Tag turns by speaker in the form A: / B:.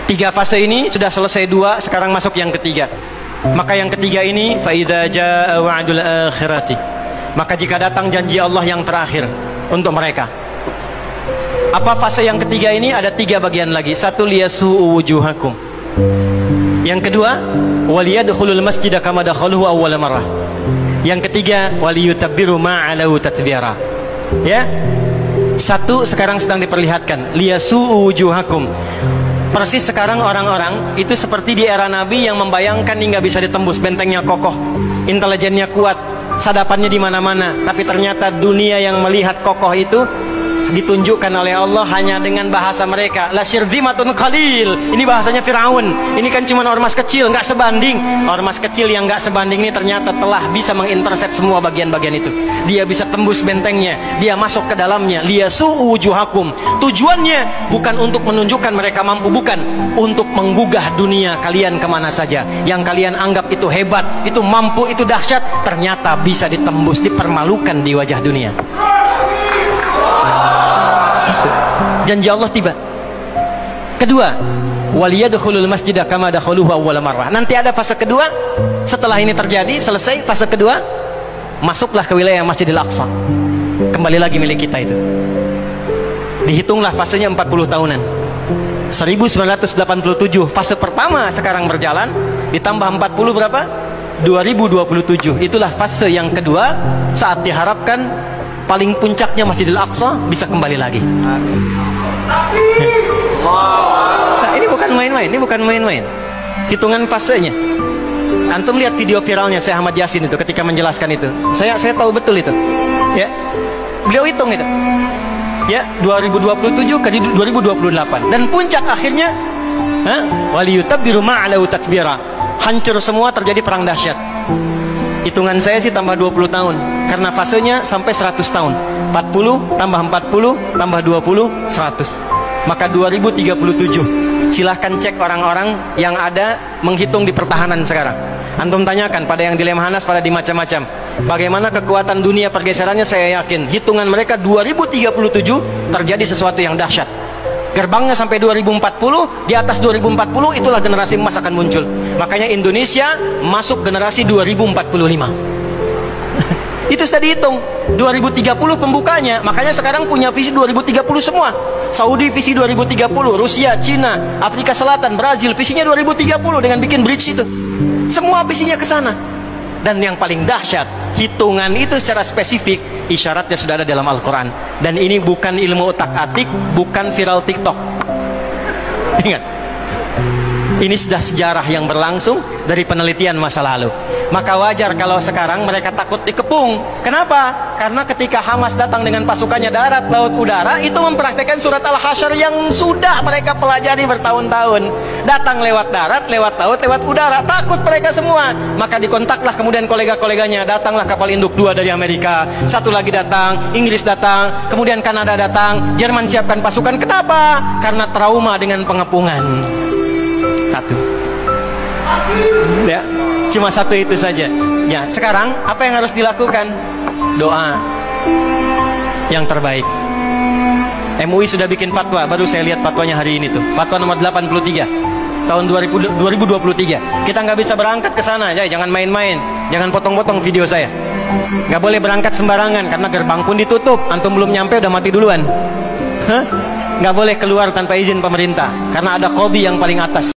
A: Tiga fase ini sudah selesai dua, sekarang masuk yang ketiga. Maka yang ketiga ini, fa idza jaa wa'dul akhirati, maka jika datang janji Allah yang terakhir untuk mereka. Apa fase yang ketiga ini? Ada tiga bagian lagi. Satu, liyasu'u wujuhakum. Yang kedua, waliyadkhulul masjida kama dakhaluhu awwal marrah. Yang ketiga, waliyutabbiru ma'alahu tatbira. Ya. Satu sekarang sedang diperlihatkan, liyasu'u wujuhakum. Persis sekarang orang-orang itu seperti di era Nabi yang membayangkan hingga bisa ditembus, bentengnya kokoh, intelijennya kuat, sadapannya di mana-mana. Tapi ternyata dunia yang melihat kokoh itu ditunjukkan oleh Allah hanya dengan bahasa mereka. La syirzimatun qalil. Ini bahasanya Firaun. Ini kan cuma ormas kecil, nggak sebanding. Ormas kecil yang nggak sebanding ini ternyata telah bisa mengintersep semua bagian-bagian itu. Dia bisa tembus bentengnya, dia masuk ke dalamnya. Liyasu'u wujuhakum. Tujuannya bukan untuk menunjukkan mereka mampu, bukan, untuk menggugah dunia kalian kemana saja. Yang kalian anggap itu hebat, itu mampu, itu dahsyat, ternyata bisa ditembus, dipermalukan di wajah dunia. Satu, janji Allah tiba. Kedua, waliyadkhulul masjida kama dakhaluhu awwal marrah. Nanti ada fase kedua. Setelah ini terjadi, selesai fase kedua, masuklah ke wilayah Masjidil Aqsa. Kembali lagi milik kita itu. Dihitunglah fasenya 40 tahunan. 1987 fase pertama sekarang berjalan, ditambah 40 berapa? 2027. Itulah fase yang kedua, saat diharapkan paling puncaknya Masjidil Aqsa bisa kembali lagi. Nah, ini bukan main-main, ini bukan main-main. Hitungan fasenya. Antum lihat video viralnya Syekh Ahmad Yasin itu ketika menjelaskan itu. Saya tahu betul itu. Ya. Beliau hitung itu. Ya, 2027 ke 2028 dan puncak akhirnya waliyutabbiru ma'alahu tatbira. Hancur semua, terjadi perang dahsyat. Hitungan saya sih tambah 20 tahun karena fasenya sampai 100 tahun. 40 tambah 40 tambah 20 100. Maka 2037. Silahkan cek orang-orang yang ada menghitung di pertahanan sekarang. Antum tanyakan pada yang di Lemhanas, pada di macam-macam, bagaimana kekuatan dunia pergeserannya. Saya yakin hitungan mereka 2037 terjadi sesuatu yang dahsyat. Gerbangnya sampai 2040, di atas 2040 itulah generasi emas akan muncul. Makanya Indonesia masuk generasi 2045. Itu sudah dihitung 2030 pembukanya. Makanya sekarang punya visi 2030 semua. Saudi visi 2030, Rusia, Cina, Afrika Selatan, Brazil visinya 2030 dengan bikin bridge itu. Semua visinya ke sana. Dan yang paling dahsyat, hitungan itu secara spesifik isyaratnya sudah ada dalam Al-Quran. Dan ini bukan ilmu otak-atik, bukan viral TikTok. Ingat, ini sudah sejarah yang berlangsung dari penelitian masa lalu. Maka wajar kalau sekarang mereka takut dikepung. Kenapa? Karena ketika Hamas datang dengan pasukannya darat, laut, udara, itu mempraktekkan surat Al-Hasyr yang sudah mereka pelajari bertahun-tahun. Datang lewat darat, lewat laut, lewat udara. Takut mereka semua. Maka dikontaklah kemudian kolega-koleganya. Datanglah kapal induk 2 dari Amerika, satu lagi datang, Inggris datang, kemudian Kanada datang, Jerman siapkan pasukan. Kenapa? Karena trauma dengan pengepungan. Satu. Ya, cuma satu itu saja. Ya, sekarang apa yang harus dilakukan? Doa yang terbaik. MUI sudah bikin fatwa, baru saya lihat fatwanya hari ini tuh. Fatwa nomor 83 tahun 2023. Kita nggak bisa berangkat ke sana, ya, jangan main-main, jangan potong-potong video saya. Nggak boleh berangkat sembarangan karena gerbang pun ditutup. Antum belum nyampe udah mati duluan. Nggak boleh keluar tanpa izin pemerintah karena ada qadhi yang paling atas.